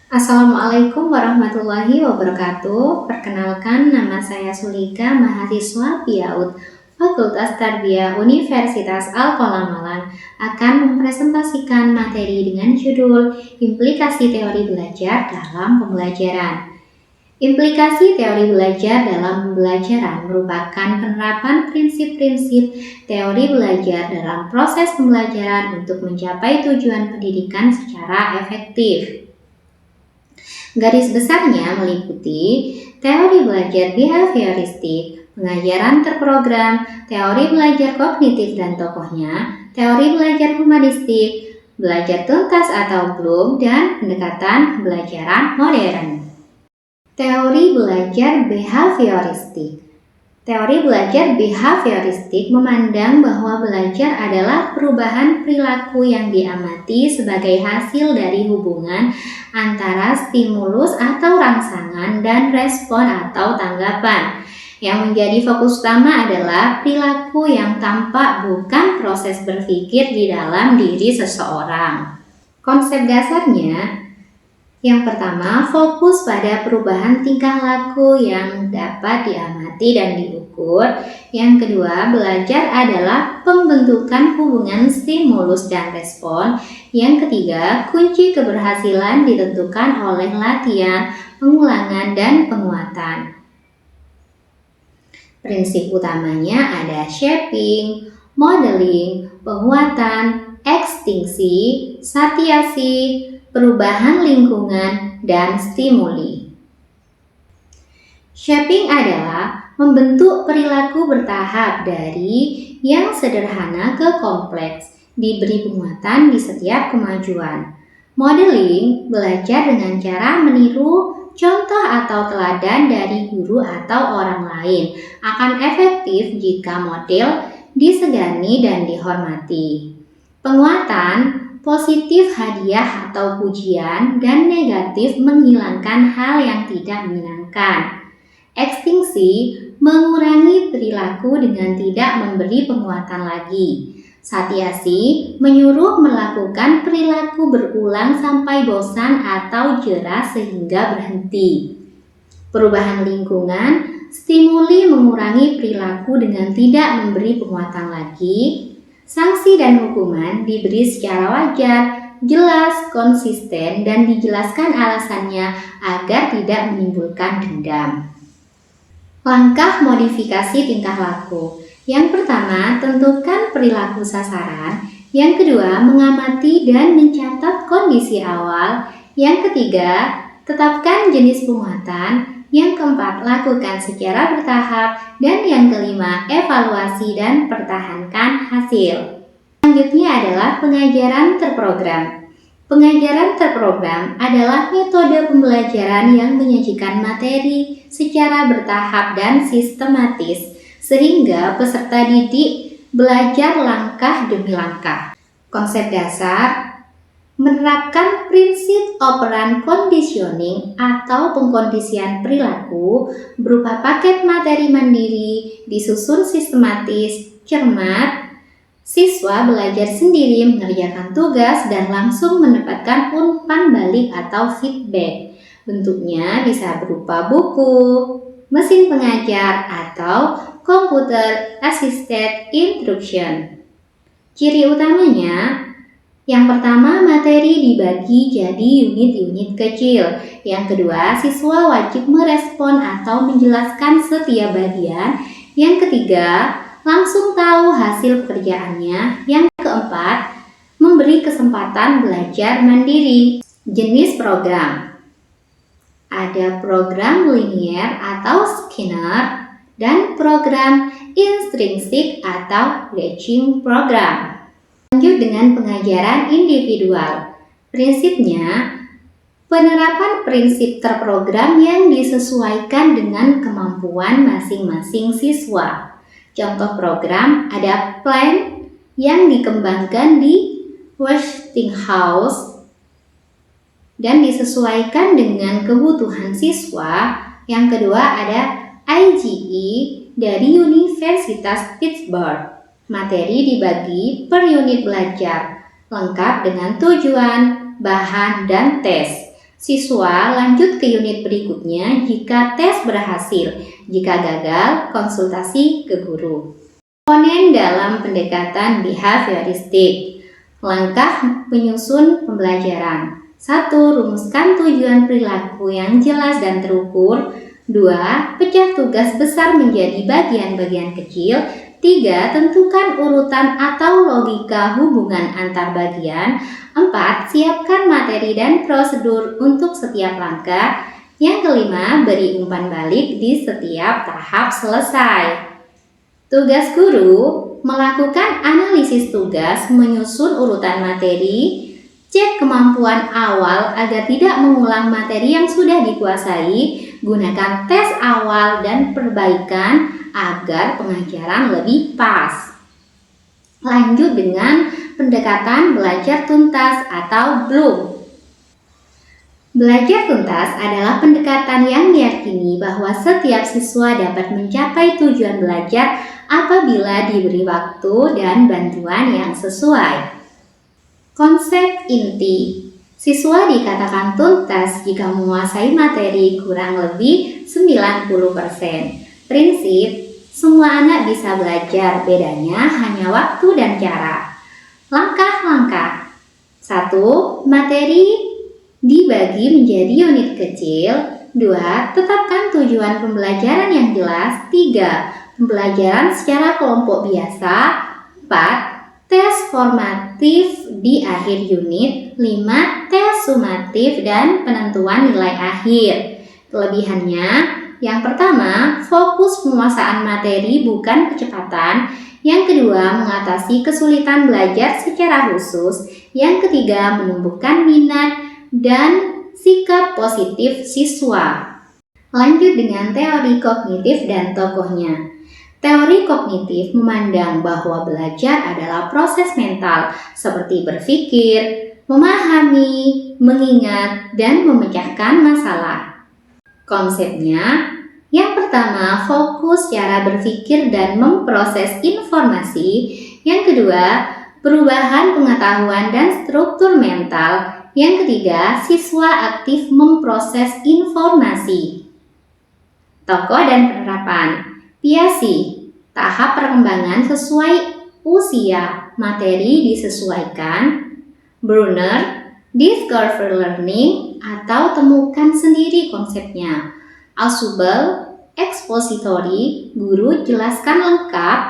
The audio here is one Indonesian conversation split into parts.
Assalamualaikum warahmatullahi wabarakatuh. Perkenalkan, nama saya Sulika, mahasiswa PIAUD Fakultas Tarbiyah Universitas Al-Qalam Malang, akan mempresentasikan materi dengan judul Implikasi Teori Belajar dalam Pembelajaran. Implikasi teori belajar dalam pembelajaran merupakan penerapan prinsip-prinsip teori belajar dalam proses pembelajaran untuk mencapai tujuan pendidikan secara efektif. Garis besarnya meliputi teori belajar behavioristik, pengajaran terprogram, teori belajar kognitif dan tokohnya, teori belajar humanistik, belajar tuntas atau belum, dan pendekatan pembelajaran modern. Teori belajar behavioristik. Teori belajar behavioristik memandang bahwa belajar adalah perubahan perilaku yang diamati sebagai hasil dari hubungan antara stimulus atau rangsangan dan respon atau tanggapan. Yang menjadi fokus utama adalah perilaku yang tampak, bukan proses berpikir di dalam diri seseorang. Konsep dasarnya, yang pertama, fokus pada perubahan tingkah laku yang dapat diamati dan diukur. Yang kedua, belajar adalah pembentukan hubungan stimulus dan respon. Yang ketiga, kunci keberhasilan ditentukan oleh latihan, pengulangan, dan penguatan. Prinsip utamanya ada shaping, modeling, penguatan, ekstinsi, satiasi, perubahan lingkungan, dan stimuli. Shaping adalah membentuk perilaku bertahap dari yang sederhana ke kompleks, diberi penguatan di setiap kemajuan. Modeling belajar dengan cara meniru contoh atau teladan dari guru atau orang lain, akan efektif jika model disegani dan dihormati. Penguatan positif hadiah atau pujian, dan negatif menghilangkan hal yang tidak menyenangkan. Ekstinsi mengurangi perilaku dengan tidak memberi penguatan lagi. Satiasi menyuruh melakukan perilaku berulang sampai bosan atau jera sehingga berhenti. Perubahan lingkungan, stimuli mengurangi perilaku dengan tidak memberi penguatan lagi. Sanksi dan hukuman diberi secara wajar, jelas, konsisten, dan dijelaskan alasannya agar tidak menimbulkan dendam. Langkah modifikasi tingkah laku. Yang pertama, tentukan perilaku sasaran. Yang kedua, mengamati dan mencatat kondisi awal. Yang ketiga, tetapkan jenis penguatan. Yang keempat, lakukan secara bertahap. Dan yang kelima, evaluasi dan pertahankan hasil. Selanjutnya adalah pengajaran terprogram. Pengajaran terprogram adalah metode pembelajaran yang menyajikan materi secara bertahap dan sistematis, sehingga peserta didik belajar langkah demi langkah. Konsep dasar menerapkan prinsip operan conditioning atau pengkondisian perilaku berupa paket materi mandiri, disusun sistematis, cermat. Siswa belajar sendiri mengerjakan tugas dan langsung mendapatkan umpan balik atau feedback. Bentuknya bisa berupa buku, mesin pengajar, atau computer assisted instruction. Ciri utamanya, yang pertama, materi dibagi jadi unit-unit kecil. Yang kedua, siswa wajib merespon atau menjelaskan setiap bagian. Yang ketiga, langsung tahu hasil pekerjaannya. Yang keempat, memberi kesempatan belajar mandiri. Jenis program. Ada program linier atau Skinner dan program intrinsik atau Latching program. Lanjut dengan pengajaran individual. Prinsipnya, penerapan prinsip terprogram yang disesuaikan dengan kemampuan masing-masing siswa. Contoh program ada plan yang dikembangkan di Westinghouse dan disesuaikan dengan kebutuhan siswa. Yang kedua ada IGE dari Universitas Pittsburgh. Materi dibagi per unit belajar, lengkap dengan tujuan, bahan, dan tes. Siswa lanjut ke unit berikutnya jika tes berhasil. Jika gagal, konsultasi ke guru. Komponen dalam pendekatan behavioristik. Langkah penyusun pembelajaran. 1. Rumuskan tujuan perilaku yang jelas dan terukur. 2. Pecah tugas besar menjadi bagian-bagian kecil. 3. Tentukan urutan atau logika hubungan antar bagian. 4. Siapkan materi dan prosedur untuk setiap langkah. Yang kelima, beri umpan balik di setiap tahap selesai. Tugas guru, melakukan analisis tugas, menyusun urutan materi, cek kemampuan awal agar tidak mengulang materi yang sudah dikuasai, gunakan tes awal dan perbaikan agar pengajaran lebih pas. Lanjut dengan pendekatan belajar tuntas atau BLOOM. Belajar tuntas adalah pendekatan yang meyakini bahwa setiap siswa dapat mencapai tujuan belajar apabila diberi waktu dan bantuan yang sesuai. Konsep inti. Siswa dikatakan tuntas jika menguasai materi kurang lebih 90%. Prinsip, semua anak bisa belajar, bedanya hanya waktu dan cara. Langkah-langkah. 1. Materi dibagi menjadi unit kecil. 2. Tetapkan tujuan pembelajaran yang jelas. 3. Pembelajaran secara kelompok biasa. 4. Tes formatif di akhir unit. 5. Tes sumatif dan penentuan nilai akhir. Kelebihannya, yang pertama, fokus penguasaan materi bukan kecepatan. Yang kedua, mengatasi kesulitan belajar secara khusus. Yang ketiga, menumbuhkan minat dan sikap positif siswa. Lanjut dengan teori kognitif dan tokohnya. Teori kognitif memandang bahwa belajar adalah proses mental seperti berpikir, memahami, mengingat, dan memecahkan masalah. Konsepnya, yang pertama, fokus cara berpikir dan memproses informasi. Yang kedua, perubahan pengetahuan dan struktur mental. Yang ketiga, siswa aktif memproses informasi. Tokoh dan penerapan. Piasi, tahap perkembangan sesuai usia, materi disesuaikan. Brunner, discover learning atau temukan sendiri konsepnya. Ausubel, expository, guru jelaskan lengkap.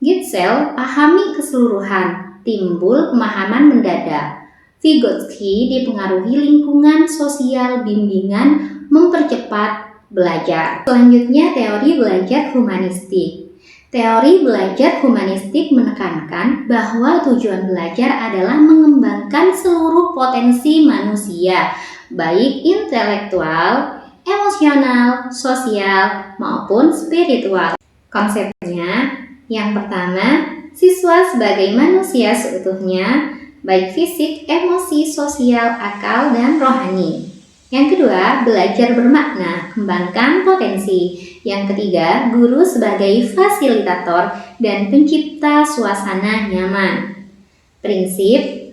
Gitzel, pahami keseluruhan, timbul pemahaman mendadak. Vygotsky, dipengaruhi lingkungan sosial, bimbingan, mempercepat belajar. Selanjutnya, teori belajar humanistik. Teori belajar humanistik menekankan bahwa tujuan belajar adalah mengembangkan seluruh potensi manusia, baik intelektual, emosional, sosial, maupun spiritual. Konsepnya, yang pertama, siswa sebagai manusia seutuhnya, baik fisik, emosi, sosial, akal, dan rohani. Yang kedua, belajar bermakna, kembangkan potensi. Yang ketiga, guru sebagai fasilitator dan pencipta suasana nyaman. Prinsip,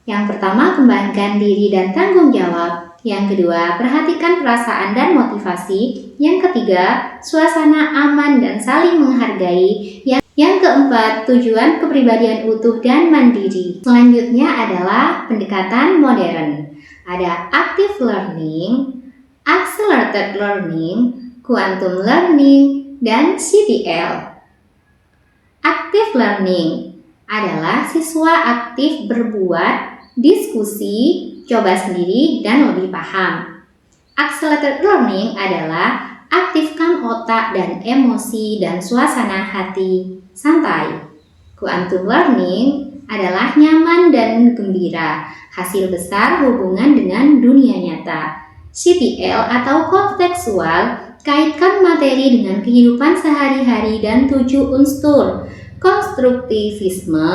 yang pertama, kembangkan diri dan tanggung jawab. Yang kedua, perhatikan perasaan dan motivasi. Yang ketiga, suasana aman dan saling menghargai. Yang keempat, tujuan kepribadian utuh dan mandiri. Selanjutnya adalah pendekatan modern. Ada active learning, accelerated learning, quantum learning, dan CTL. Active learning adalah siswa aktif berbuat, diskusi, coba sendiri, dan lebih paham. Accelerated learning adalah aktifkan otak dan emosi dan suasana hati santai. Quantum learning adalah nyaman dan gembira, hasil besar hubungan dengan dunia nyata. CTL atau kontekstual, kaitkan materi dengan kehidupan sehari-hari dan 7 unsur. Konstruktivisme,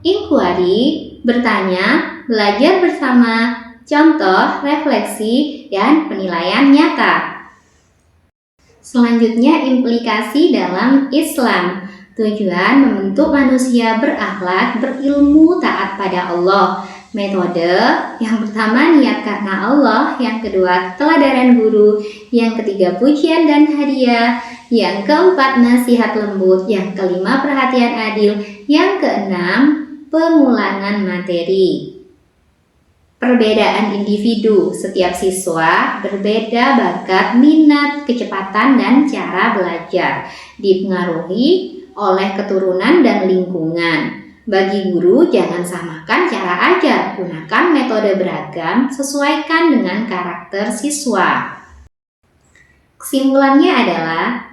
inquiry, bertanya, belajar bersama, contoh, refleksi, dan penilaian nyata. Selanjutnya, implikasi dalam Islam. Tujuan membentuk manusia berakhlak, berilmu, taat pada Allah. metode. Yang pertama, niat karena Allah. Yang kedua, keteladanan guru. Yang ketiga, pujian dan hadiah. Yang keempat, nasihat lembut. Yang kelima, perhatian adil. Yang keenam, pengulangan materi. Perbedaan individu. Setiap siswa berbeda bakat, minat, kecepatan, dan cara belajar. Dipengaruhi oleh keturunan dan lingkungan. Bagi guru, jangan samakan cara ajar. Gunakan metode beragam, sesuaikan dengan karakter siswa. Kesimpulannya adalah,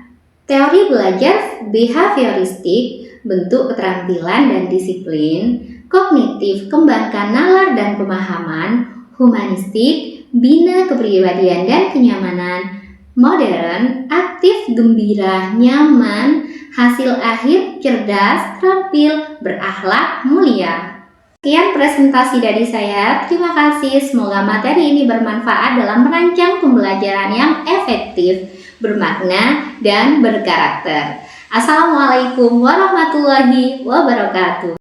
teori belajar behavioristik, bentuk keterampilan dan disiplin. Kognitif, kembangkan nalar dan pemahaman. Humanistik, bina kepribadian dan kenyamanan. Modern, aktif, gembira, nyaman. Hasil akhir, cerdas, terampil, berakhlak, mulia. Sekian presentasi dari saya. Terima kasih. Semoga materi ini bermanfaat dalam merancang pembelajaran yang efektif, bermakna, dan berkarakter. Assalamualaikum warahmatullahi wabarakatuh.